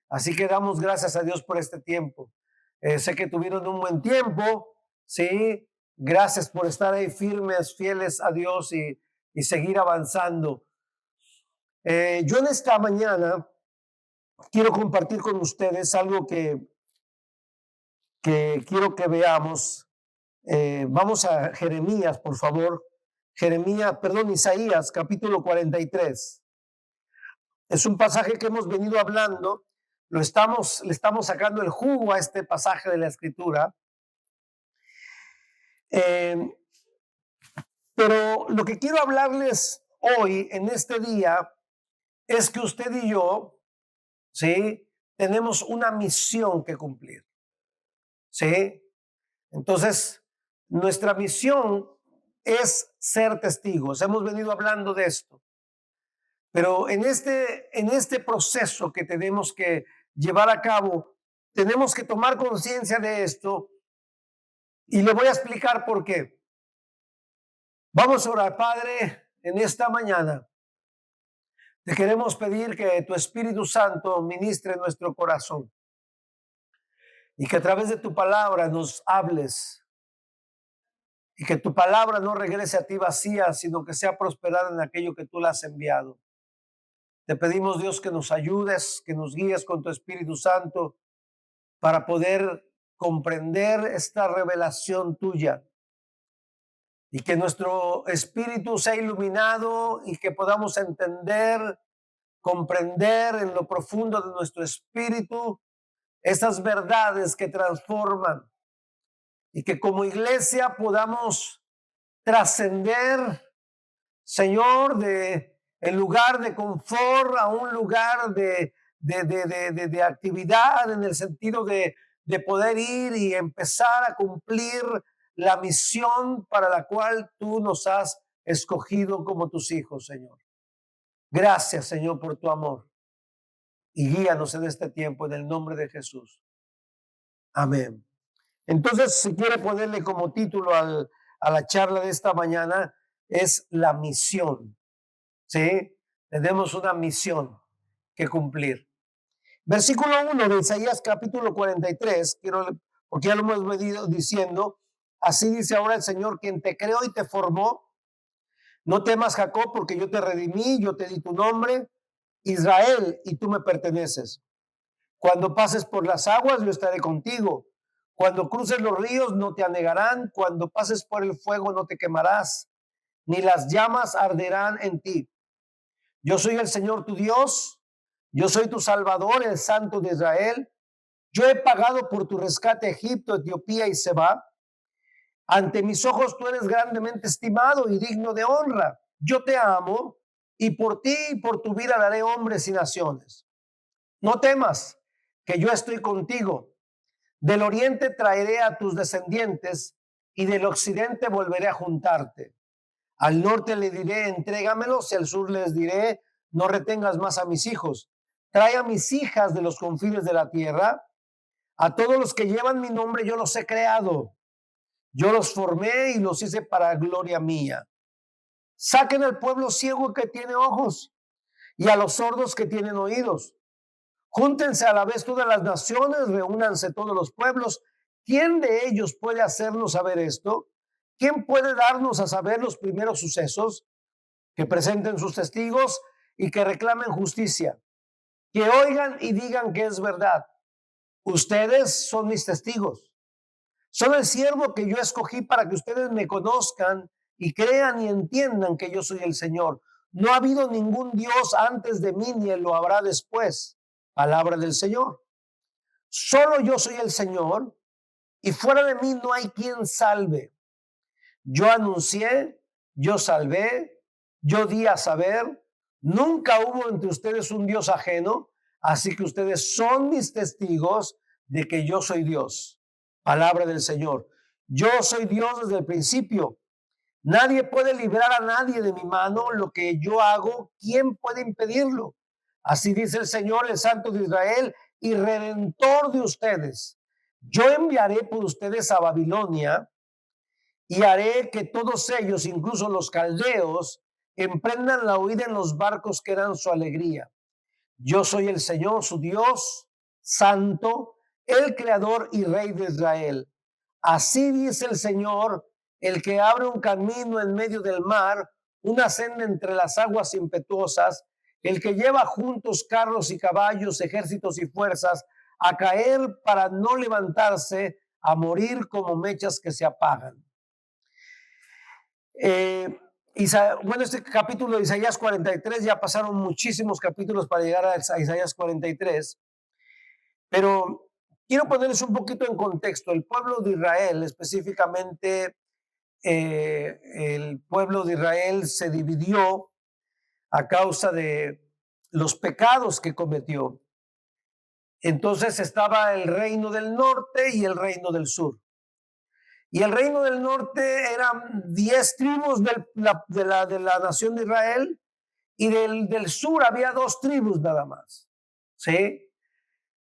Así que damos gracias a Dios por este tiempo. Sé que tuvieron un buen tiempo, ¿sí? Gracias por estar ahí firmes, fieles a Dios y seguir avanzando. Yo en esta mañana quiero compartir con ustedes algo que quiero que veamos. Vamos a Jeremías, por favor. Isaías, capítulo 43. Es un pasaje que hemos venido hablando, le estamos sacando el jugo a este pasaje de la Escritura. Eh, pero lo que quiero hablarles hoy, en este día, es que usted y yo, ¿sí? Tenemos una misión que cumplir, ¿sí? Entonces, nuestra misión es ser testigos. Hemos venido hablando de esto. Pero en este proceso que tenemos que llevar a cabo, tenemos que tomar conciencia de esto y le voy a explicar por qué. Vamos a orar, Padre, en esta mañana. Te queremos pedir que tu Espíritu Santo ministre nuestro corazón y que a través de tu palabra nos hables y que tu palabra no regrese a ti vacía, sino que sea prosperada en aquello que tú la has enviado. Te pedimos, Dios, que nos ayudes, que nos guíes con tu Espíritu Santo para poder comprender esta revelación tuya y que nuestro espíritu sea iluminado y que podamos entender, comprender en lo profundo de nuestro espíritu esas verdades que transforman y que como iglesia podamos trascender, Señor, de el lugar de confort a un lugar de actividad en el sentido de poder ir y empezar a cumplir la misión para la cual tú nos has escogido como tus hijos, Señor. Gracias, Señor, por tu amor y guíanos en este tiempo en el nombre de Jesús. Amén. Entonces, si quiere ponerle como título a la charla de esta mañana, es la misión. ¿Sí? Tenemos una misión que cumplir. Versículo 1 de Isaías capítulo 43, porque ya lo hemos venido diciendo, así dice ahora el Señor, quien te creó y te formó. No temas, Jacob, porque yo te redimí, yo te di tu nombre, Israel, y tú me perteneces. Cuando pases por las aguas, yo estaré contigo. Cuando cruces los ríos, no te anegarán. Cuando pases por el fuego, no te quemarás, ni las llamas arderán en ti. Yo soy el Señor tu Dios, yo soy tu Salvador, el Santo de Israel. Yo he pagado por tu rescate a Egipto, Etiopía y Seba. Ante mis ojos tú eres grandemente estimado y digno de honra. Yo te amo y por ti y por tu vida daré hombres y naciones. No temas, que yo estoy contigo. Del oriente traeré a tus descendientes y del occidente volveré a juntarte. Al norte le diré, entrégamelos, y al sur les diré, no retengas más a mis hijos. Trae a mis hijas de los confines de la tierra. A todos los que llevan mi nombre yo los he creado. Yo los formé y los hice para gloria mía. Saquen al pueblo ciego que tiene ojos y a los sordos que tienen oídos. Júntense a la vez todas las naciones, reúnanse todos los pueblos. ¿Quién de ellos puede hacernos saber esto? ¿Quién puede darnos a saber los primeros sucesos? Que presenten sus testigos y que reclamen justicia, que oigan y digan que es verdad. Ustedes son mis testigos. Son el siervo que yo escogí para que ustedes me conozcan y crean y entiendan que yo soy el Señor. No ha habido ningún Dios antes de mí, ni lo habrá después. Palabra del Señor. Solo yo soy el Señor y fuera de mí no hay quien salve. Yo anuncié, yo salvé, yo di a saber. Nunca hubo entre ustedes un Dios ajeno, así que ustedes son mis testigos de que yo soy Dios. Palabra del Señor. Yo soy Dios desde el principio. Nadie puede librar a nadie de mi mano. Lo que yo hago, ¿quién puede impedirlo? Así dice el Señor, el Santo de Israel y Redentor de ustedes. Yo enviaré por ustedes a Babilonia y haré que todos ellos, incluso los caldeos, emprendan la huida en los barcos que eran su alegría. Yo soy el Señor, su Dios, santo, el creador y rey de Israel. Así dice el Señor, el que abre un camino en medio del mar, una senda entre las aguas impetuosas, el que lleva juntos carros y caballos, ejércitos y fuerzas, a caer para no levantarse, a morir como mechas que se apagan. Bueno, este capítulo de Isaías 43, ya pasaron muchísimos capítulos para llegar a Isaías 43, pero quiero ponerles un poquito en contexto. El pueblo de Israel, específicamente, el pueblo de Israel se dividió a causa de los pecados que cometió. Entonces estaba el reino del norte y el reino del sur. Y el reino del norte eran 10 tribus de la nación de Israel, y del sur había 2 tribus nada más. ¿Sí?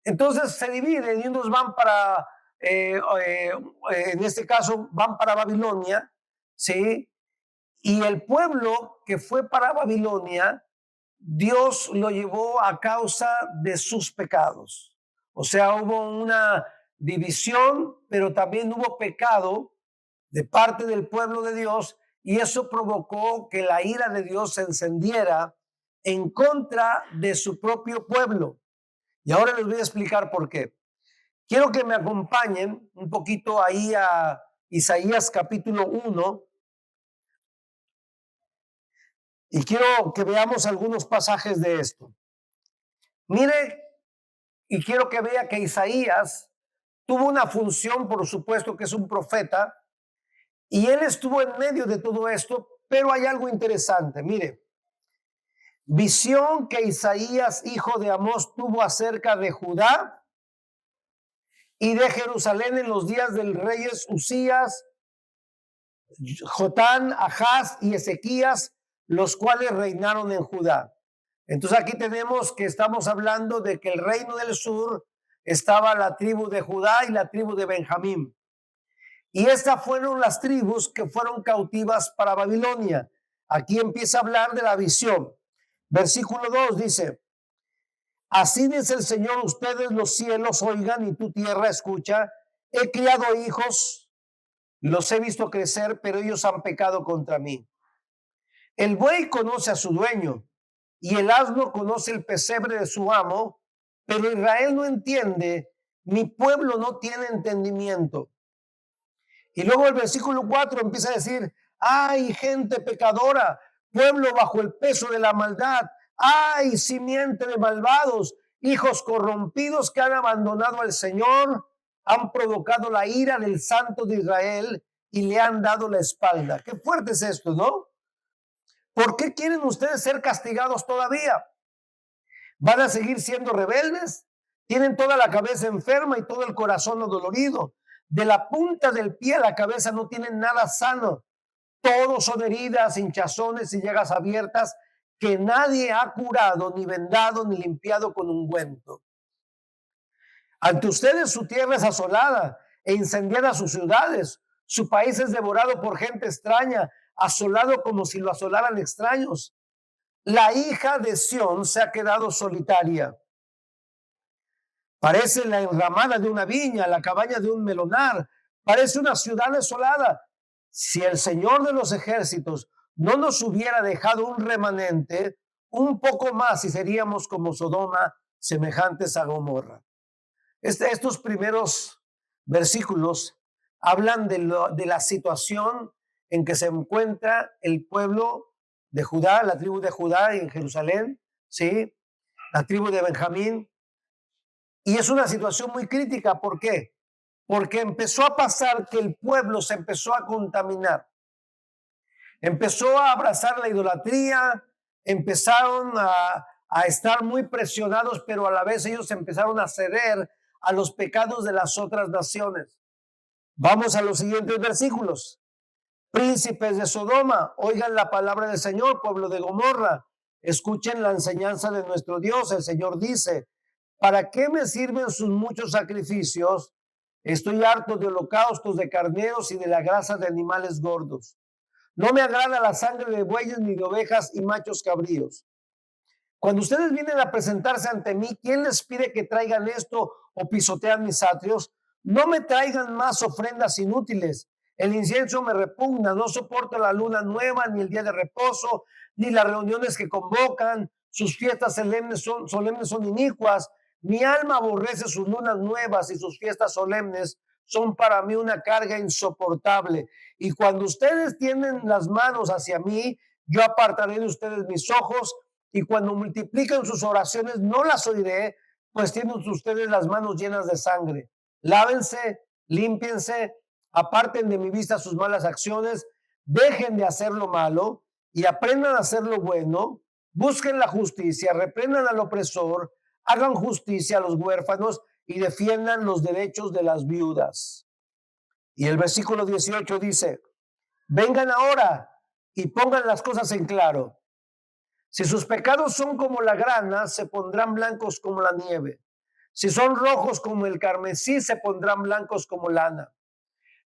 Entonces se dividen y unos van para, en este caso, van para Babilonia, ¿sí? Y el pueblo que fue para Babilonia, Dios lo llevó a causa de sus pecados. O sea, hubo una división, pero también hubo pecado de parte del pueblo de Dios, y eso provocó que la ira de Dios se encendiera en contra de su propio pueblo. Y ahora les voy a explicar por qué. Quiero que me acompañen un poquito ahí a Isaías capítulo 1, y quiero que veamos algunos pasajes de esto. Mire, y quiero que vea que Isaías tuvo una función, por supuesto que es un profeta, y él estuvo en medio de todo esto, pero hay algo interesante. Mire, visión que Isaías, hijo de Amós, tuvo acerca de Judá y de Jerusalén en los días del reyes Usías, Jotán, Ahaz y Ezequías, los cuales reinaron en Judá. Entonces aquí tenemos que estamos hablando de que el reino del sur estaba la tribu de Judá y la tribu de Benjamín. Y estas fueron las tribus que fueron cautivas para Babilonia. Aquí empieza a hablar de la visión. Versículo 2 dice: así dice el Señor, ustedes los cielos oigan y tu tierra escucha. He criado hijos, los he visto crecer, pero ellos han pecado contra mí. El buey conoce a su dueño y el asno conoce el pesebre de su amo, pero Israel no entiende, mi pueblo no tiene entendimiento. Y luego el versículo 4 empieza a decir: ay, gente pecadora, pueblo bajo el peso de la maldad, ay, simiente de malvados, hijos corrompidos que han abandonado al Señor, han provocado la ira del Santo de Israel y le han dado la espalda. Qué fuerte es esto, ¿no? ¿Por qué quieren ustedes ser castigados todavía? ¿Van a seguir siendo rebeldes? Tienen toda la cabeza enferma y todo el corazón adolorido. De la punta del pie a la cabeza no tienen nada sano. Todos son heridas, hinchazones y llagas abiertas que nadie ha curado, ni vendado, ni limpiado con ungüento. Ante ustedes su tierra es asolada e incendiada sus ciudades. Su país es devorado por gente extraña, asolado como si lo asolaran extraños. La hija de Sión se ha quedado solitaria. Parece la enramada de una viña, la cabaña de un melonar. Parece una ciudad desolada. Si el Señor de los ejércitos no nos hubiera dejado un remanente, un poco más y seríamos como Sodoma, semejantes a Gomorra. Estos primeros versículos hablan de la situación en que se encuentra el pueblo de Judá, la tribu de Judá en Jerusalén, ¿sí? La tribu de Benjamín. Y es una situación muy crítica. ¿Por qué? Porque empezó a pasar que el pueblo se empezó a contaminar. Empezó a abrazar la idolatría, empezaron a estar muy presionados, pero a la vez ellos empezaron a ceder a los pecados de las otras naciones. Vamos a los siguientes versículos. Príncipes de Sodoma, oigan la palabra del Señor. Pueblo de Gomorra, escuchen la enseñanza de nuestro Dios. El Señor dice: ¿para qué me sirven sus muchos sacrificios? Estoy harto de holocaustos, de carneros y de la grasa de animales gordos. No me agrada la sangre de bueyes ni de ovejas y machos cabríos. Cuando ustedes vienen a presentarse ante mí, ¿quién les pide que traigan esto o pisotean mis atrios? No me traigan más ofrendas inútiles. El incienso me repugna, no soporto la luna nueva, ni el día de reposo, ni las reuniones que convocan. Sus fiestas solemnes son inicuas. Mi alma aborrece sus lunas nuevas y sus fiestas solemnes son para mí una carga insoportable. Y cuando ustedes tienden las manos hacia mí, yo apartaré de ustedes mis ojos, y cuando multiplican sus oraciones no las oiré, pues tienen ustedes las manos llenas de sangre. Lávense, límpiense, aparten de mi vista sus malas acciones, dejen de hacer lo malo y aprendan a hacer lo bueno, busquen la justicia, reprendan al opresor, hagan justicia a los huérfanos y defiendan los derechos de las viudas. Y el versículo 18 dice, vengan ahora y pongan las cosas en claro. Si sus pecados son como la grana, se pondrán blancos como la nieve. Si son rojos como el carmesí, se pondrán blancos como lana.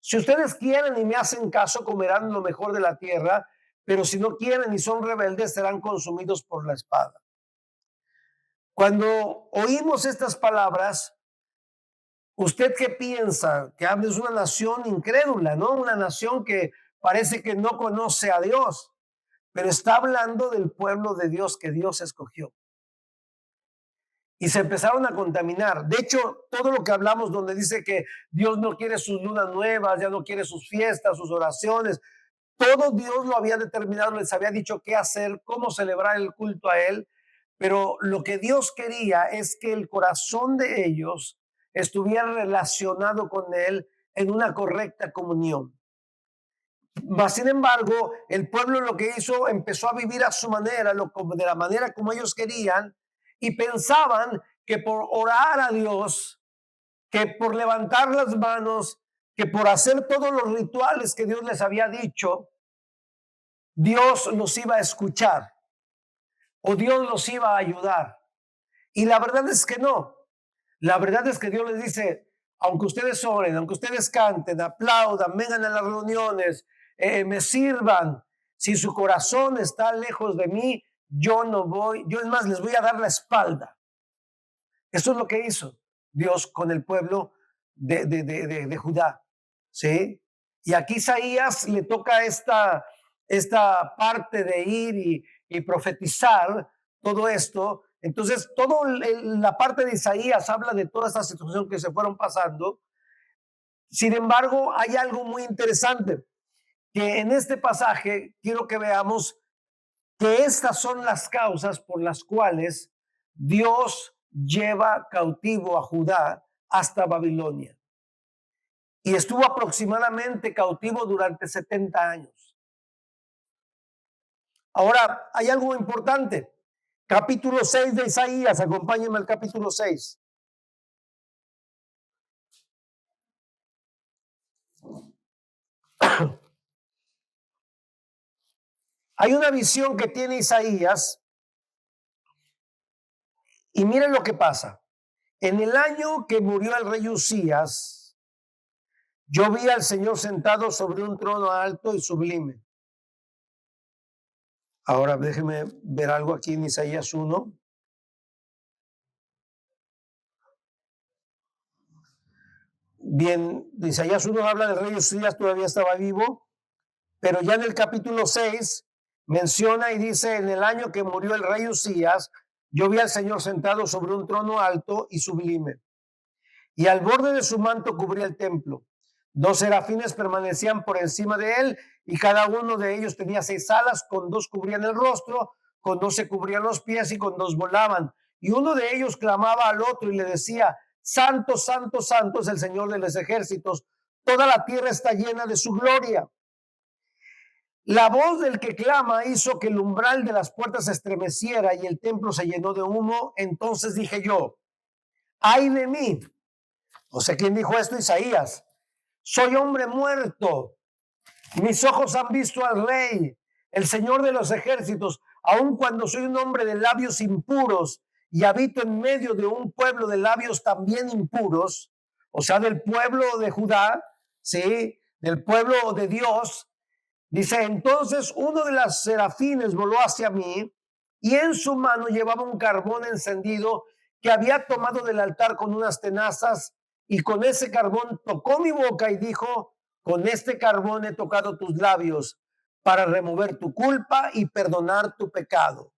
Si ustedes quieren y me hacen caso, comerán lo mejor de la tierra, pero si no quieren y son rebeldes, serán consumidos por la espada. Cuando oímos estas palabras, ¿usted qué piensa? Que es una nación incrédula, ¿no? Una nación que parece que no conoce a Dios, pero está hablando del pueblo de Dios que Dios escogió. Y se empezaron a contaminar. De hecho, todo lo que hablamos donde dice que Dios no quiere sus lunas nuevas, ya no quiere sus fiestas, sus oraciones, todo Dios lo había determinado, les había dicho qué hacer, cómo celebrar el culto a Él, pero lo que Dios quería es que el corazón de ellos estuviera relacionado con Él en una correcta comunión. Mas, sin embargo, el pueblo lo que hizo, empezó a vivir a su manera, de la manera como ellos querían, y pensaban que por orar a Dios, que por levantar las manos, que por hacer todos los rituales que Dios les había dicho, Dios los iba a escuchar o Dios los iba a ayudar. Y la verdad es que no. La verdad es que Dios les dice, aunque ustedes oren, aunque ustedes canten, aplaudan, vengan a las reuniones, me sirvan, si su corazón está lejos de mí, yo no voy, yo es más, les voy a dar la espalda. Eso es lo que hizo Dios con el pueblo de Judá, ¿sí? Y aquí Isaías le toca esta parte de ir y profetizar todo esto. Entonces, toda la parte de Isaías habla de toda esta situación que se fueron pasando. Sin embargo, hay algo muy interesante, que en este pasaje quiero que veamos que estas son las causas por las cuales Dios lleva cautivo a Judá hasta Babilonia. Y estuvo aproximadamente cautivo durante 70 años. Ahora, hay algo importante. Capítulo 6 de Isaías, acompáñenme al capítulo 6. Hay una visión que tiene Isaías y miren lo que pasa. En el año que murió el rey Uzías, yo vi al Señor sentado sobre un trono alto y sublime. Ahora déjeme ver algo aquí en Isaías 1. Bien, Isaías 1 habla del rey Uzías, todavía estaba vivo, pero ya en el capítulo 6 menciona y dice, en el año que murió el rey Uzías, yo vi al Señor sentado sobre un trono alto y sublime, y al borde de su manto cubría el templo. 2 serafines permanecían por encima de él, y cada uno de ellos tenía 6 alas, con 2 cubrían el rostro, con 2 se cubrían los pies y con 2 volaban. Y uno de ellos clamaba al otro y le decía, Santo, santo, santo es el Señor de los ejércitos, toda la tierra está llena de su gloria. La voz del que clama hizo que el umbral de las puertas se estremeciera y el templo se llenó de humo. Entonces dije yo, ay de mí. O sea, ¿quién dijo esto? Isaías. Soy hombre muerto. Mis ojos han visto al Rey, el Señor de los ejércitos, aun cuando soy un hombre de labios impuros y habito en medio de un pueblo de labios también impuros, o sea, del pueblo de Judá, ¿sí? Del pueblo de Dios. Dice, entonces uno de los serafines voló hacia mí y en su mano llevaba un carbón encendido que había tomado del altar con unas tenazas, y con ese carbón tocó mi boca y dijo: con este carbón he tocado tus labios para remover tu culpa y perdonar tu pecado.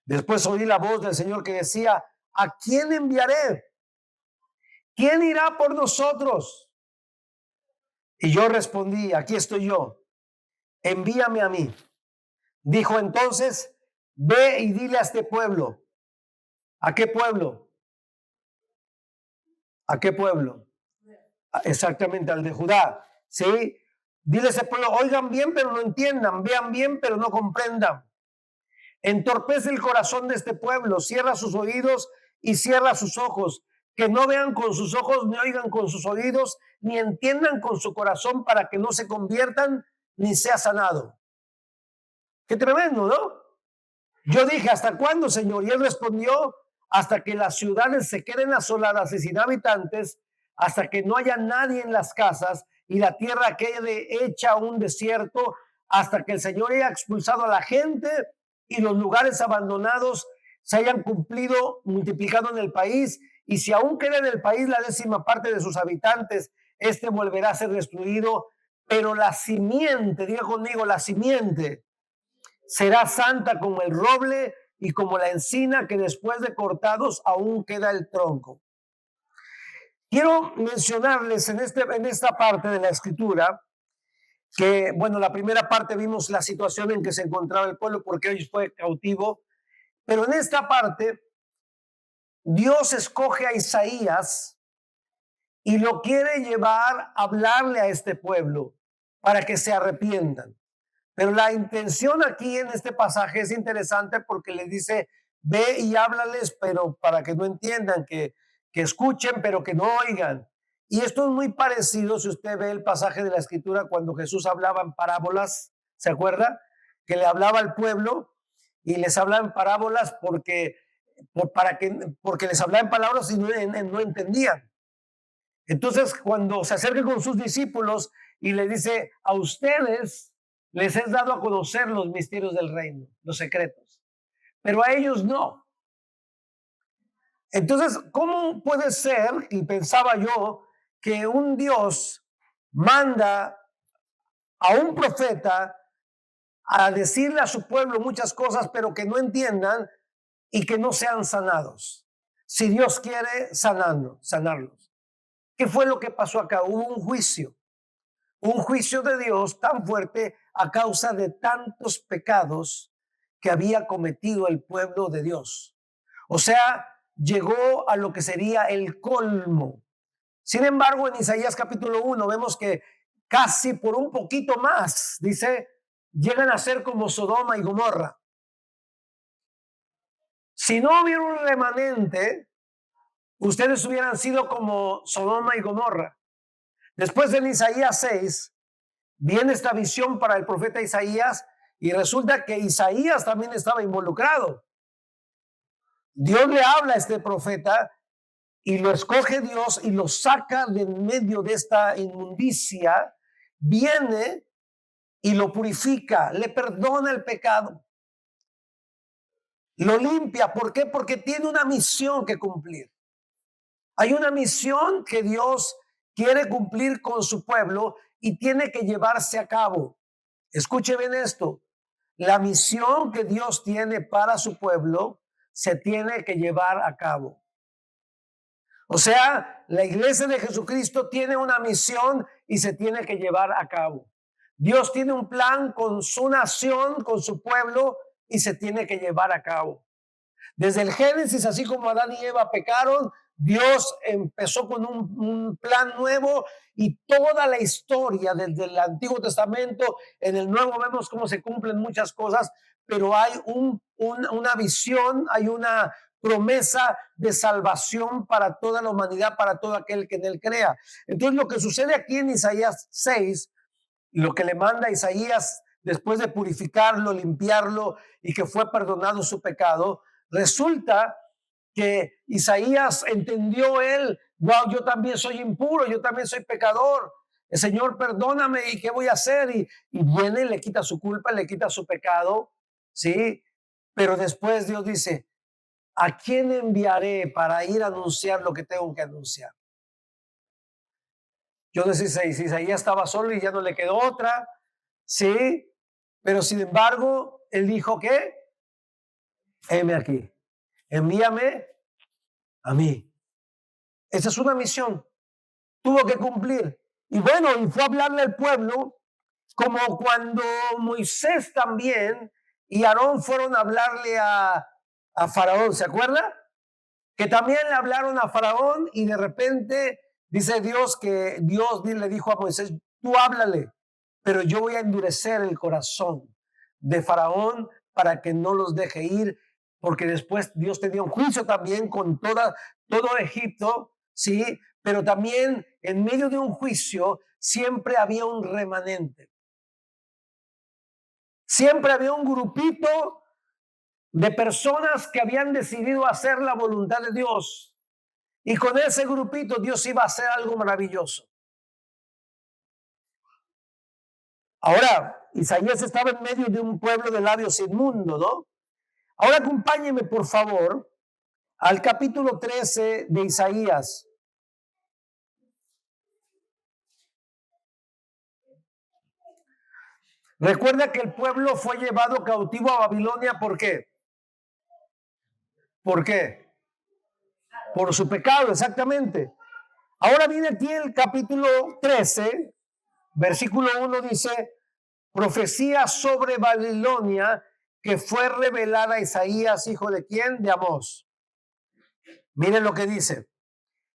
Después oí la voz del Señor que decía: ¿a quién enviaré? ¿Quién irá por nosotros? Y yo respondí: aquí estoy yo, envíame a mí. Dijo entonces: ve y dile a este pueblo. ¿A qué pueblo? ¿A qué pueblo? Exactamente, al de Judá. ¿Sí? Dile a ese pueblo: oigan bien pero no entiendan, vean bien pero no comprendan. Entorpece el corazón de este pueblo, cierra sus oídos y cierra sus ojos, que no vean con sus ojos, ni oigan con sus oídos, ni entiendan con su corazón, para que no se conviertan ni sea sanado. Qué tremendo, ¿no? Yo dije: ¿hasta cuándo, Señor? Y él respondió: hasta que las ciudades se queden asoladas y sin habitantes, hasta que no haya nadie en las casas y la tierra quede hecha un desierto, hasta que el Señor haya expulsado a la gente y los lugares abandonados se hayan cumplido, multiplicado en el país. Y si aún queda en el país la 10ª parte de sus habitantes, este volverá a ser destruido. Pero la simiente, diga conmigo, la simiente será santa como el roble y como la encina, que después de cortados aún queda el tronco. Quiero mencionarles en esta parte de la escritura que, bueno, la primera parte vimos la situación en que se encontraba el pueblo porque hoy fue cautivo, pero en esta parte Dios escoge a Isaías y lo quiere llevar a hablarle a este pueblo para que se arrepientan. Pero la intención aquí en este pasaje es interesante porque le dice: ve y háblales, pero para que no entiendan, que escuchen, pero que no oigan. Y esto es muy parecido si usted ve el pasaje de la escritura cuando Jesús hablaba en parábolas, ¿se acuerda? Que le hablaba al pueblo y les hablaba en parábolas porque les hablaba en palabras y no entendían. Entonces, cuando se acerca con sus discípulos y le dice: a ustedes les es dado a conocer los misterios del reino, los secretos, pero a ellos no. Entonces, ¿cómo puede ser, y pensaba yo, que un Dios manda a un profeta a decirle a su pueblo muchas cosas, pero que no entiendan y que no sean sanados? Si Dios quiere sanarlos. ¿Qué fue lo que pasó acá? Hubo un juicio de Dios tan fuerte a causa de tantos pecados que había cometido el pueblo de Dios. O sea, llegó a lo que sería el colmo. Sin embargo, en Isaías capítulo 1 vemos que casi por un poquito más, dice, llegan a ser como Sodoma y Gomorra. Si no hubiera un remanente, ustedes hubieran sido como Sodoma y Gomorra. Después en Isaías 6 viene esta visión para el profeta Isaías y resulta que Isaías también estaba involucrado. Dios le habla a este profeta y lo escoge Dios y lo saca de en medio de esta inmundicia, viene y lo purifica, le perdona el pecado, lo limpia. ¿Por qué? Porque tiene una misión que cumplir. Hay una misión que Dios quiere cumplir con su pueblo y tiene que llevarse a cabo. Escuche bien esto: la misión que Dios tiene para su pueblo se tiene que llevar a cabo. O sea, la iglesia de Jesucristo tiene una misión y se tiene que llevar a cabo. Dios tiene un plan con su nación, con su pueblo, y se tiene que llevar a cabo. Desde el Génesis, así como Adán y Eva pecaron, Dios empezó con un plan nuevo, y toda la historia desde el Antiguo Testamento, en el Nuevo vemos cómo se cumplen muchas cosas, pero hay una visión, hay una promesa de salvación para toda la humanidad, para todo aquel que en él crea. Entonces, lo que sucede aquí en Isaías 6, lo que le manda a Isaías después de purificarlo, limpiarlo y que fue perdonado su pecado, resulta que Isaías entendió él: wow, yo también soy impuro, yo también soy pecador. El Señor, perdóname, ¿y qué voy a hacer? Y viene y le quita su culpa, le quita su pecado, ¿sí? Pero después Dios dice, ¿a quién enviaré para ir a anunciar lo que tengo que anunciar? Yo no sé si Isaías estaba solo y ya no le quedó otra, sí, pero sin embargo, él dijo que, heme aquí, envíame a mí. Esa es una misión, tuvo que cumplir. Y bueno, y fue a hablarle al pueblo, como cuando Moisés también y Aarón fueron a hablarle a Faraón, ¿se acuerda? Que también le hablaron a Faraón y de repente dice Dios que Dios le dijo a Moisés, tú háblale, pero yo voy a endurecer el corazón de Faraón para que no los deje ir, porque después Dios tenía un juicio también con todo Egipto, ¿sí? Pero también en medio de un juicio siempre había un remanente. Siempre había un grupito de personas que habían decidido hacer la voluntad de Dios. Y con ese grupito Dios iba a hacer algo maravilloso. Ahora, Isaías estaba en medio de un pueblo de labios inmundos, ¿no? Ahora acompáñeme, por favor, al capítulo 13 de Isaías. Recuerda que el pueblo fue llevado cautivo a Babilonia, ¿por qué? ¿Por qué? Por su pecado, exactamente. Ahora viene aquí el capítulo 13, versículo 1 dice, profecía sobre Babilonia que fue revelada a Isaías, hijo de quién? De Amós. Miren lo que dice.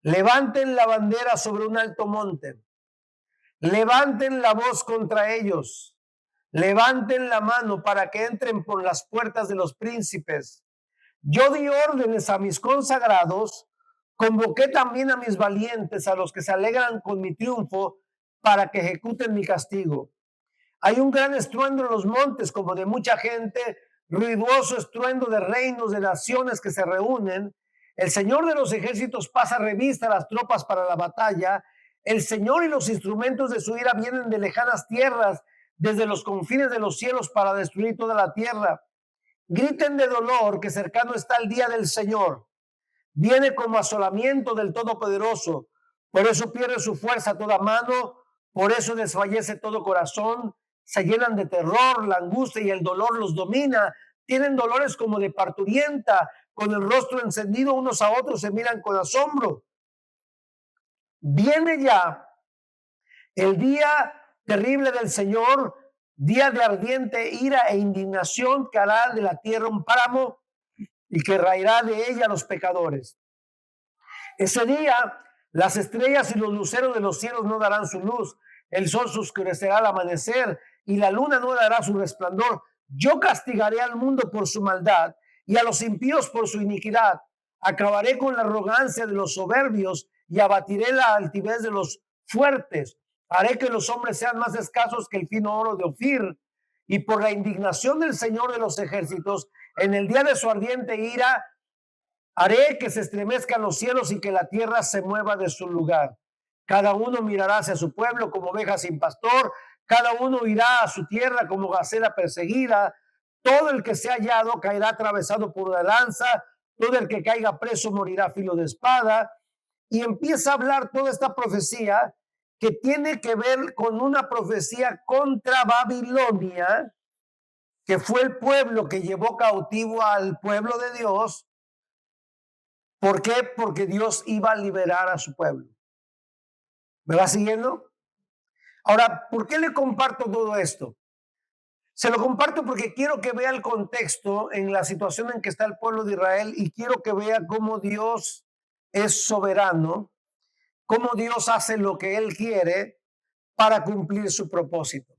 Levanten la bandera sobre un alto monte. Levanten la voz contra ellos. Levanten la mano para que entren por las puertas de los príncipes. Yo di órdenes a mis consagrados, convoqué también a mis valientes, a los que se alegran con mi triunfo, para que ejecuten mi castigo. Hay un gran estruendo en los montes, como de mucha gente, ruidoso estruendo de reinos, de naciones que se reúnen. El Señor de los ejércitos pasa revista a las tropas para la batalla. El Señor y los instrumentos de su ira vienen de lejanas tierras, desde los confines de los cielos para destruir toda la tierra. Griten de dolor, que cercano está el día del Señor. Viene como asolamiento del Todopoderoso. Por eso pierde su fuerza toda mano, por eso desfallece todo corazón. Se llenan de terror, la angustia y el dolor los domina. Tienen dolores como de parturienta, con el rostro encendido unos a otros se miran con asombro. Viene ya el día terrible del Señor, día de ardiente ira e indignación, que hará de la tierra un páramo y que raerá de ella a los pecadores. Ese día las estrellas y los luceros de los cielos no darán su luz, el sol se oscurecerá al amanecer y la luna no dará su resplandor. Yo castigaré al mundo por su maldad y a los impíos por su iniquidad. Acabaré con la arrogancia de los soberbios y abatiré la altivez de los fuertes. Haré que los hombres sean más escasos que el fino oro de Ofir. Y por la indignación del Señor de los ejércitos, en el día de su ardiente ira, haré que se estremezcan los cielos y que la tierra se mueva de su lugar. Cada uno mirará hacia su pueblo como oveja sin pastor, cada uno irá a su tierra como gacela perseguida. Todo el que sea hallado caerá atravesado por una lanza, todo el que caiga preso morirá a filo de espada. Y empieza a hablar toda esta profecía que tiene que ver con una profecía contra Babilonia, que fue el pueblo que llevó cautivo al pueblo de Dios. ¿Por qué? Porque Dios iba a liberar a su pueblo. ¿Me va siguiendo? Ahora, ¿por qué le comparto todo esto? Se lo comparto porque quiero que vea el contexto en la situación en que está el pueblo de Israel y quiero que vea cómo Dios es soberano, cómo Dios hace lo que Él quiere para cumplir su propósito.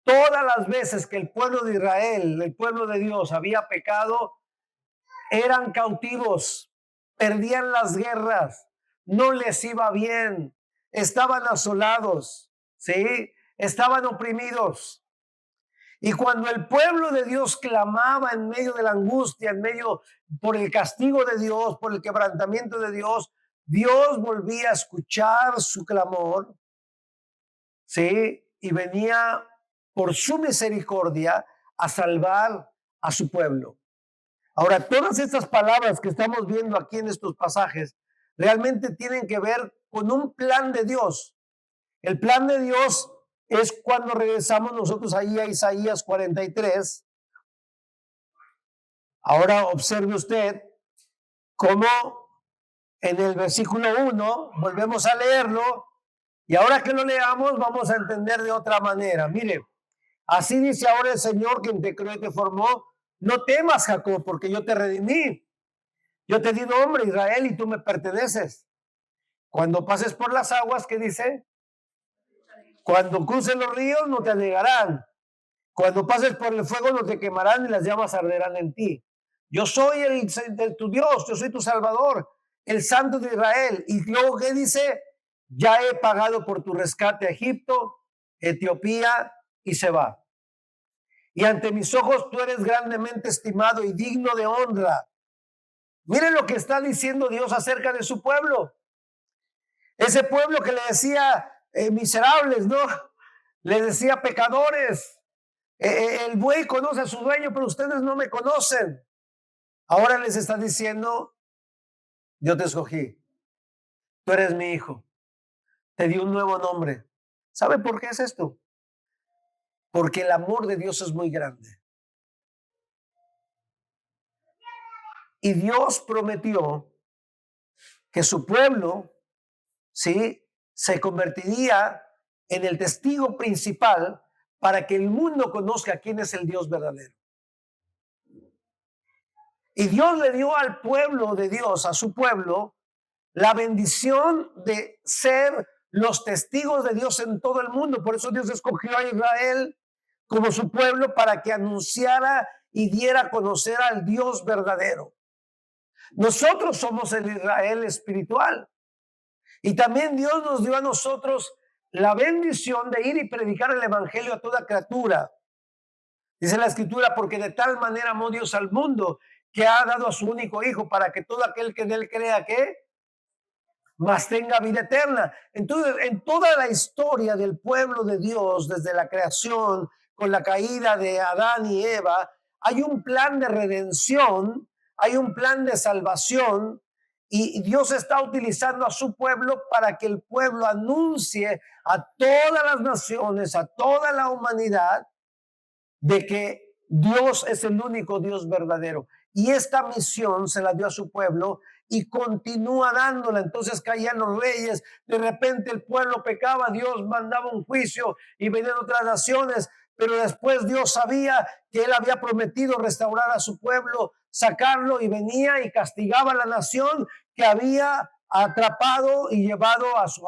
Todas las veces que el pueblo de Israel, el pueblo de Dios, había pecado, eran cautivos, perdían las guerras, no les iba bien, estaban asolados, ¿sí? Estaban oprimidos. Y cuando el pueblo de Dios clamaba en medio de la angustia, en medio por el castigo de Dios, por el quebrantamiento de Dios, Dios volvía a escuchar su clamor, ¿sí? Y venía por su misericordia a salvar a su pueblo. Ahora, todas estas palabras que estamos viendo aquí en estos pasajes realmente tienen que ver con un plan de Dios. El plan de Dios es cuando regresamos nosotros ahí a Isaías 43. Ahora observe usted cómo en el versículo 1 volvemos a leerlo y ahora que lo leamos vamos a entender de otra manera. Mire, así dice ahora el Señor quien te creó y te formó: no temas, Jacob, porque yo te redimí. Yo te di nombre, Israel, y tú me perteneces. Cuando pases por las aguas, ¿qué dice? Cuando cruces los ríos, no te anegarán. Cuando pases por el fuego, no te quemarán y las llamas arderán en ti. Yo soy tu Dios, yo soy tu Salvador, el Santo de Israel. Y luego, ¿qué dice? Ya he pagado por tu rescate a Egipto, Etiopía y Seba. Y ante mis ojos tú eres grandemente estimado y digno de honra. Miren lo que está diciendo Dios acerca de su pueblo. Ese pueblo que le decía miserables, ¿no? Le decía pecadores. El buey conoce a su dueño, pero ustedes no me conocen. Ahora les está diciendo: yo te escogí. Tú eres mi hijo. Te di un nuevo nombre. ¿Sabe por qué es esto? Porque el amor de Dios es muy grande. Y Dios prometió que su pueblo, ¿sí?, se convertiría en el testigo principal para que el mundo conozca quién es el Dios verdadero. Y Dios le dio al pueblo de Dios, a su pueblo, la bendición de ser los testigos de Dios en todo el mundo. Por eso Dios escogió a Israel como su pueblo para que anunciara y diera a conocer al Dios verdadero. Nosotros somos el Israel espiritual. Y también Dios nos dio a nosotros la bendición de ir y predicar el evangelio a toda criatura. Dice la escritura: porque de tal manera amó Dios al mundo que ha dado a su único hijo para que todo aquel que en él crea, ¿qué? Mas tenga vida eterna. Entonces, en toda la historia del pueblo de Dios, desde la creación, con la caída de Adán y Eva, hay un plan de redención, hay un plan de salvación, y Dios está utilizando a su pueblo para que el pueblo anuncie a todas las naciones, a toda la humanidad, de que Dios es el único Dios verdadero. Y esta misión se la dio a su pueblo y continúa dándola. Entonces caían los reyes, de repente el pueblo pecaba, Dios mandaba un juicio y venían otras naciones, pero después Dios sabía que él había prometido restaurar a su pueblo, sacarlo, y venía y castigaba a la nación que había atrapado y llevado a su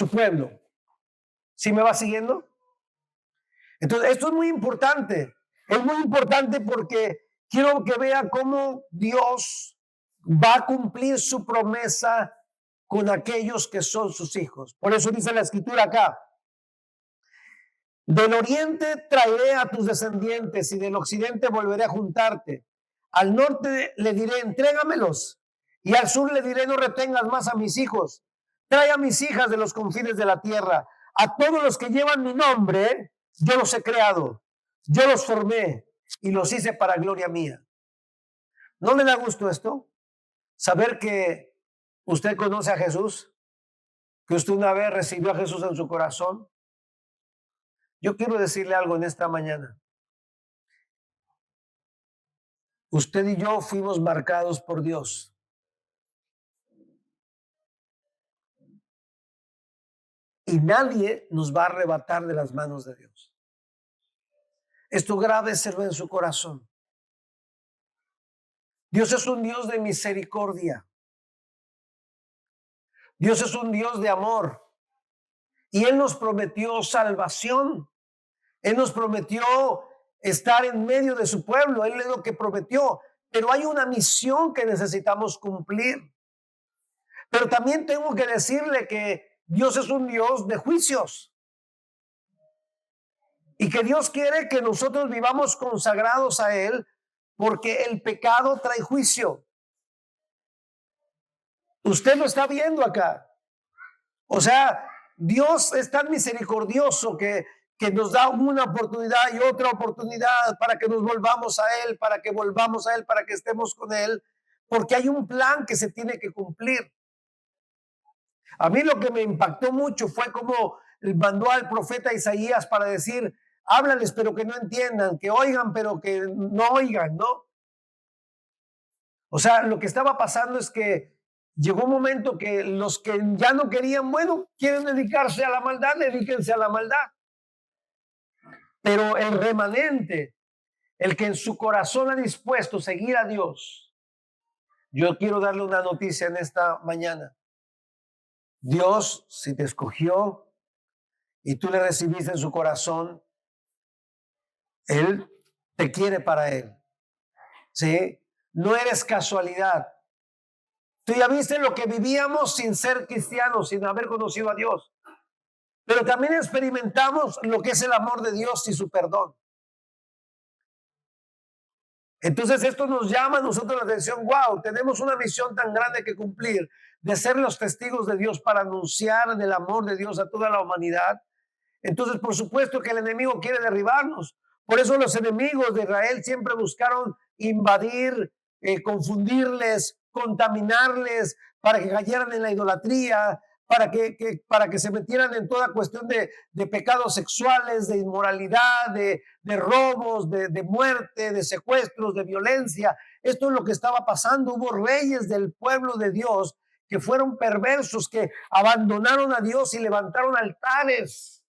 pueblo. ¿Sí me va siguiendo? Entonces, esto es muy importante. Es muy importante porque quiero que vea cómo Dios va a cumplir su promesa con aquellos que son sus hijos. Por eso dice la escritura acá: del oriente traeré a tus descendientes y del occidente volveré a juntarte. Al norte le diré: entrégamelos. Y al sur le diré: no retengas más a mis hijos. Trae a mis hijas de los confines de la tierra. A todos los que llevan mi nombre, yo los he creado. Yo los formé y los hice para gloria mía. ¿No le da gusto esto? Saber que usted conoce a Jesús, que usted una vez recibió a Jesús en su corazón. Yo quiero decirle algo en esta mañana. Usted y yo fuimos marcados por Dios. Y nadie nos va a arrebatar de las manos de Dios. Esto grábeselo en su corazón. Dios es un Dios de misericordia. Dios es un Dios de amor. Y Él nos prometió salvación. Él nos prometió estar en medio de su pueblo. Él es lo que prometió. Pero hay una misión que necesitamos cumplir. Pero también tengo que decirle que Dios es un Dios de juicios. Y que Dios quiere que nosotros vivamos consagrados a Él, porque el pecado trae juicio. Usted lo está viendo acá. O sea, Dios es tan misericordioso que que nos da una oportunidad y otra oportunidad para que nos volvamos a Él, para que volvamos a Él, para que estemos con Él, porque hay un plan que se tiene que cumplir. A mí lo que me impactó mucho fue como mandó al profeta Isaías para decir, háblales pero que no entiendan, que oigan pero que no oigan, ¿no? O sea, lo que estaba pasando es que llegó un momento que los que ya no querían, bueno, quieren dedicarse a la maldad, dedíquense a la maldad. Pero el remanente, el que en su corazón ha dispuesto seguir a Dios, yo quiero darle una noticia en esta mañana. Dios, si te escogió y tú le recibiste en su corazón, Él te quiere para Él. ¿Sí? No eres casualidad. Tú ya viste lo que vivíamos sin ser cristianos, sin haber conocido a Dios. Pero también experimentamos lo que es el amor de Dios y su perdón. Entonces esto nos llama a nosotros la atención. Wow, tenemos una misión tan grande que cumplir, de ser los testigos de Dios para anunciar el amor de Dios a toda la humanidad. Entonces, por supuesto que el enemigo quiere derribarnos. Por eso los enemigos de Israel siempre buscaron invadir, confundirles, contaminarles, para que cayeran en la idolatría, para que se metieran en toda cuestión de pecados sexuales, de inmoralidad, de robos, de muerte, de secuestros, de violencia. Esto es lo que estaba pasando. Hubo reyes del pueblo de Dios que fueron perversos, que abandonaron a Dios y levantaron altares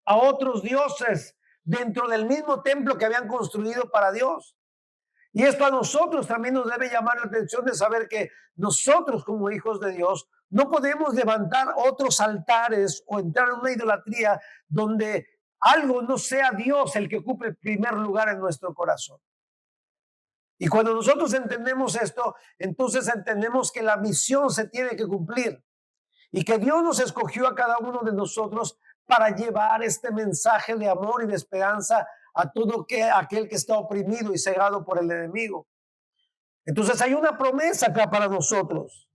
a otros dioses dentro del mismo templo que habían construido para Dios. Y esto a nosotros también nos debe llamar la atención de saber que nosotros como hijos de Dios no podemos levantar otros altares o entrar en una idolatría donde algo no sea Dios el que ocupe el primer lugar en nuestro corazón. Y cuando nosotros entendemos esto, entonces entendemos que la misión se tiene que cumplir y que Dios nos escogió a cada uno de nosotros para llevar este mensaje de amor y de esperanza a todo aquel que está oprimido y cegado por el enemigo. Entonces hay una promesa acá para nosotros.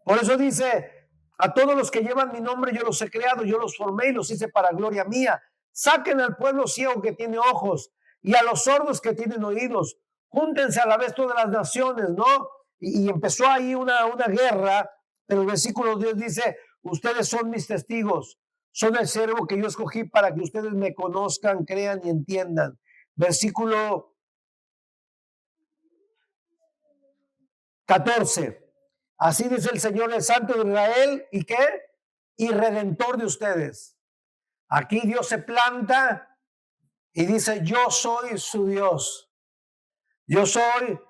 Por eso dice, a todos los que llevan mi nombre yo los he creado, yo los formé y los hice para gloria mía. Saquen al pueblo ciego que tiene ojos y a los sordos que tienen oídos. Júntense a la vez todas las naciones, ¿no? Y empezó ahí una guerra, pero el versículo 10 dice, ustedes son mis testigos, son el siervo que yo escogí para que ustedes me conozcan, crean y entiendan. Versículo 14. Así dice el Señor, el Santo de Israel, ¿y qué? Y Redentor de ustedes. Aquí Dios se planta y dice, yo soy su Dios. Yo soy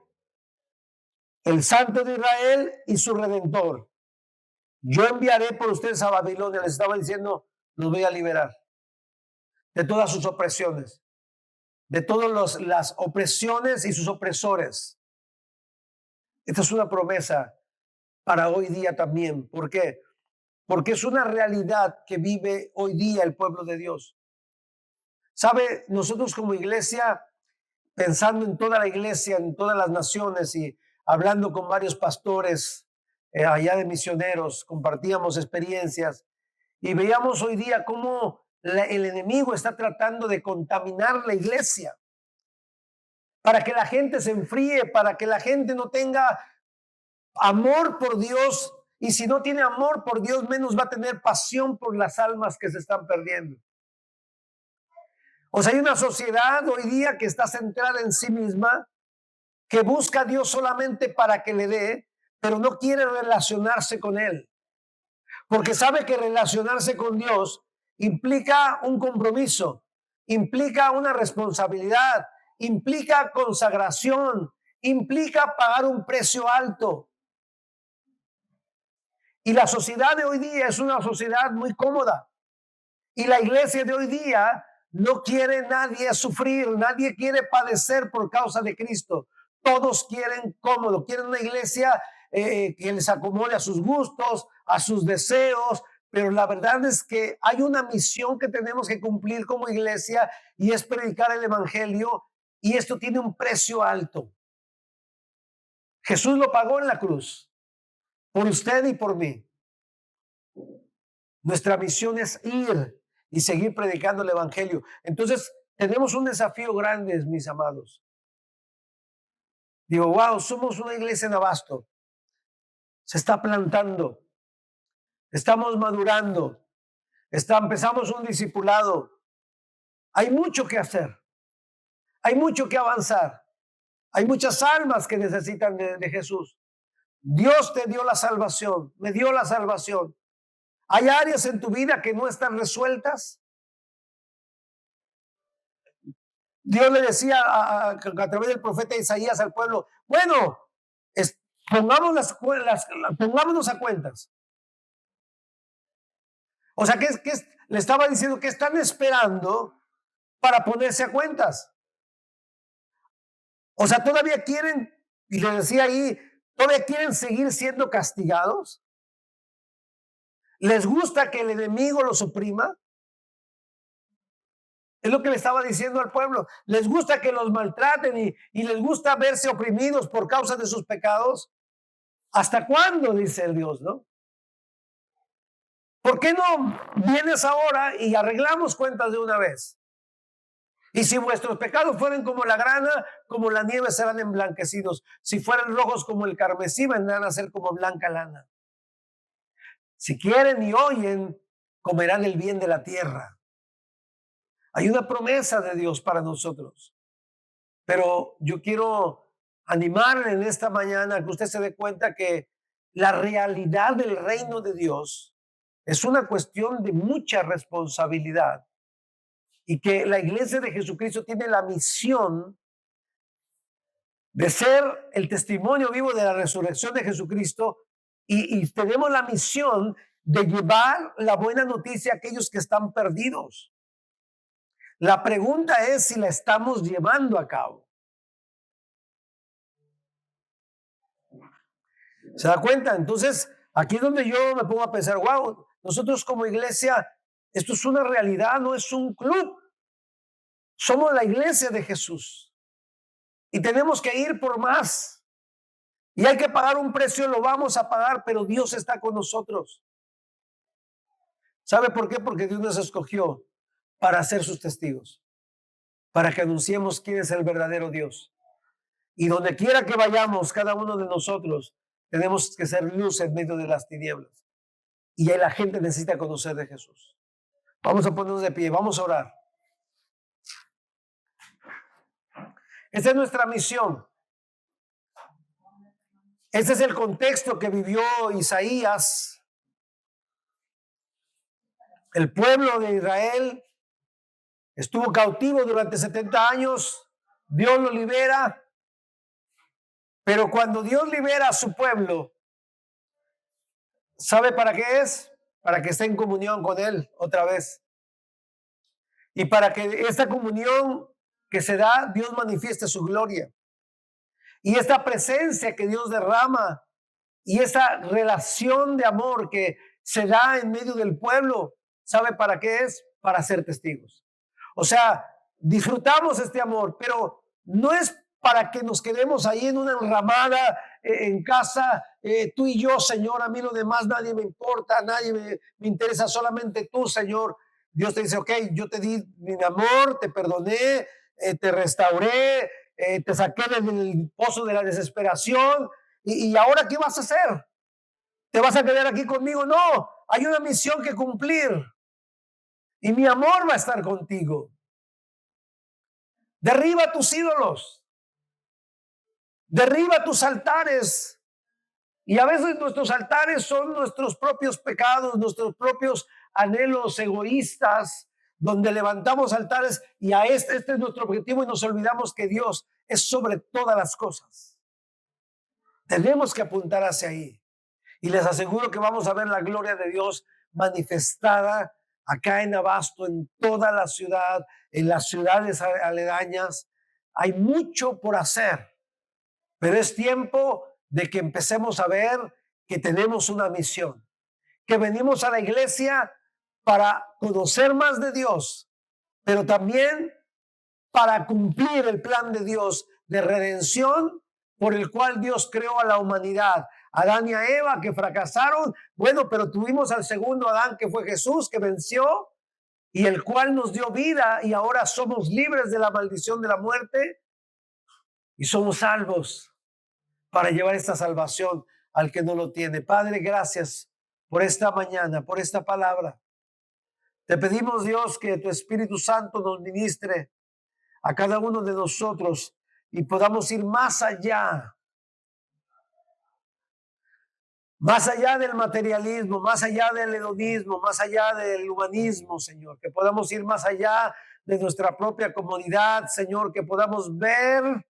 el Santo de Israel y su Redentor. Yo enviaré por ustedes a Babilonia. Les estaba diciendo, los voy a liberar de todas sus opresiones, de todas las opresiones y sus opresores. Esta es una promesa para hoy día también. ¿Por qué? Porque es una realidad que vive hoy día el pueblo de Dios. ¿Sabe? Nosotros como iglesia, pensando en toda la iglesia, en todas las naciones y hablando con varios pastores allá de misioneros, compartíamos experiencias y veíamos hoy día cómo el enemigo está tratando de contaminar la iglesia para que la gente se enfríe, para que la gente no tenga amor por Dios, y si no tiene amor por Dios, menos va a tener pasión por las almas que se están perdiendo. O sea, hay una sociedad hoy día que está centrada en sí misma, que busca a Dios solamente para que le dé, pero no quiere relacionarse con Él, porque sabe que relacionarse con Dios implica un compromiso, implica una responsabilidad, implica consagración, implica pagar un precio alto. Y la sociedad de hoy día es una sociedad muy cómoda. Y la iglesia de hoy día no quiere nadie sufrir, nadie quiere padecer por causa de Cristo. Todos quieren cómodo, quieren una iglesia que les acomode a sus gustos, a sus deseos, pero la verdad es que hay una misión que tenemos que cumplir como iglesia y es predicar el evangelio, y esto tiene un precio alto. Jesús lo pagó en la cruz por usted y por mí. Nuestra misión es ir y seguir predicando el evangelio. Entonces, tenemos un desafío grande, mis amados. Digo, wow, somos una iglesia en Abasto. Se está plantando. Estamos madurando. Empezamos un discipulado. Hay mucho que hacer. Hay mucho que avanzar. Hay muchas almas que necesitan de Jesús. Dios te dio la salvación. Me dio la salvación. ¿Hay áreas en tu vida que no están resueltas? Dios le decía a través del profeta Isaías al pueblo, bueno, pongámonos a cuentas. O sea, le estaba diciendo que están esperando para ponerse a cuentas. O sea, todavía quieren, y le decía ahí, todavía quieren seguir siendo castigados. ¿Les gusta que el enemigo los oprima? Es lo que le estaba diciendo al pueblo. ¿Les gusta que los maltraten y les gusta verse oprimidos por causa de sus pecados? ¿Hasta cuándo? Dice el Dios, ¿no? ¿Por qué no vienes ahora y arreglamos cuentas de una vez? Y si vuestros pecados fueren como la grana, como la nieve serán emblanquecidos. Si fueran rojos como el carmesí, vendrán a ser como blanca lana. Si quieren y oyen, comerán el bien de la tierra. Hay una promesa de Dios para nosotros. Pero yo quiero animarle en esta mañana que usted se dé cuenta que la realidad del reino de Dios es una cuestión de mucha responsabilidad y que la iglesia de Jesucristo tiene la misión de ser el testimonio vivo de la resurrección de Jesucristo y tenemos la misión de llevar la buena noticia a aquellos que están perdidos. La pregunta es si la estamos llevando a cabo. ¿Se da cuenta? Entonces, aquí es donde yo me pongo a pensar, wow, nosotros como iglesia, esto es una realidad, no es un club. Somos la iglesia de Jesús. Y tenemos que ir por más. Y hay que pagar un precio, lo vamos a pagar, pero Dios está con nosotros. ¿Sabe por qué? Porque Dios nos escogió para ser sus testigos, para que anunciemos quién es el verdadero Dios. Y donde quiera que vayamos, cada uno de nosotros, tenemos que ser luz en medio de las tinieblas. Y ahí la gente necesita conocer de Jesús. Vamos a ponernos de pie, vamos a orar. Esta es nuestra misión. Este es el contexto que vivió Isaías. El pueblo de Israel estuvo cautivo durante 70 años. Dios lo libera. Pero cuando Dios libera a su pueblo, ¿sabe para qué es? Para que esté en comunión con Él otra vez. Y para que esta comunión que se da, Dios manifieste su gloria. Y esta presencia que Dios derrama y esa relación de amor que se da en medio del pueblo, ¿sabe para qué es? Para ser testigos. O sea, disfrutamos este amor, pero no es para que nos quedemos ahí en una enramada en casa, tú y yo, Señor, a mí lo demás nadie me importa, nadie me interesa, solamente tú, Señor. Dios te dice, ok, yo te di mi amor, te perdoné, te restauré, te saqué del pozo de la desesperación y ahora ¿qué vas a hacer? ¿Te vas a quedar aquí conmigo? No, hay una misión que cumplir y mi amor va a estar contigo. Derriba tus ídolos, derriba tus altares. Y a veces nuestros altares son nuestros propios pecados, nuestros propios anhelos egoístas, donde levantamos altares y este es nuestro objetivo y nos olvidamos que Dios es sobre todas las cosas. Tenemos que apuntar hacia ahí. Y les aseguro que vamos a ver la gloria de Dios manifestada acá en Abasto, en toda la ciudad, en las ciudades aledañas. Hay mucho por hacer, pero es tiempo de que empecemos a ver que tenemos una misión, que venimos a la iglesia para conocer más de Dios, pero también para cumplir el plan de Dios de redención por el cual Dios creó a la humanidad. Adán y a Eva que fracasaron, bueno, pero tuvimos al segundo Adán que fue Jesús, que venció y el cual nos dio vida y ahora somos libres de la maldición de la muerte y somos salvos para llevar esta salvación al que no lo tiene. Padre, gracias por esta mañana, por esta palabra. Te pedimos, Dios, que tu Espíritu Santo nos ministre a cada uno de nosotros y podamos ir más allá del materialismo, más allá del hedonismo, más allá del humanismo, Señor, que podamos ir más allá de nuestra propia comodidad, Señor, que podamos ver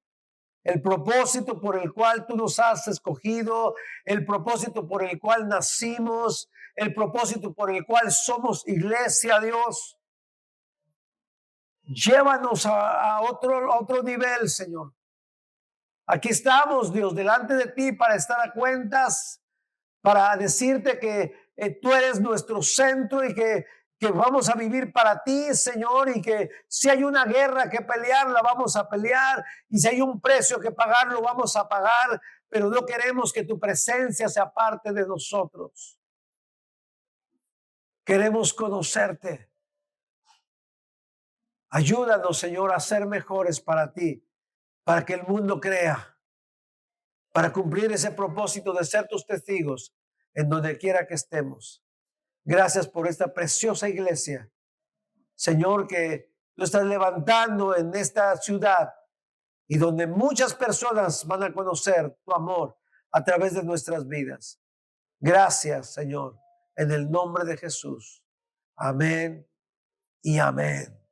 el propósito por el cual tú nos has escogido, el propósito por el cual nacimos, el propósito por el cual somos iglesia, Dios. Llévanos a otro nivel, Señor. Aquí estamos, Dios, delante de ti para estar a cuentas, para decirte que tú eres nuestro centro y que vamos a vivir para ti, Señor, y que si hay una guerra que pelear, la vamos a pelear, y si hay un precio que pagar, lo vamos a pagar, pero no queremos que tu presencia sea parte de nosotros. Queremos conocerte. Ayúdanos, Señor, a ser mejores para ti, para que el mundo crea, para cumplir ese propósito de ser tus testigos en donde quiera que estemos. Gracias por esta preciosa iglesia, Señor, que tú estás levantando en esta ciudad y donde muchas personas van a conocer tu amor a través de nuestras vidas. Gracias, Señor, en el nombre de Jesús. Amén y amén.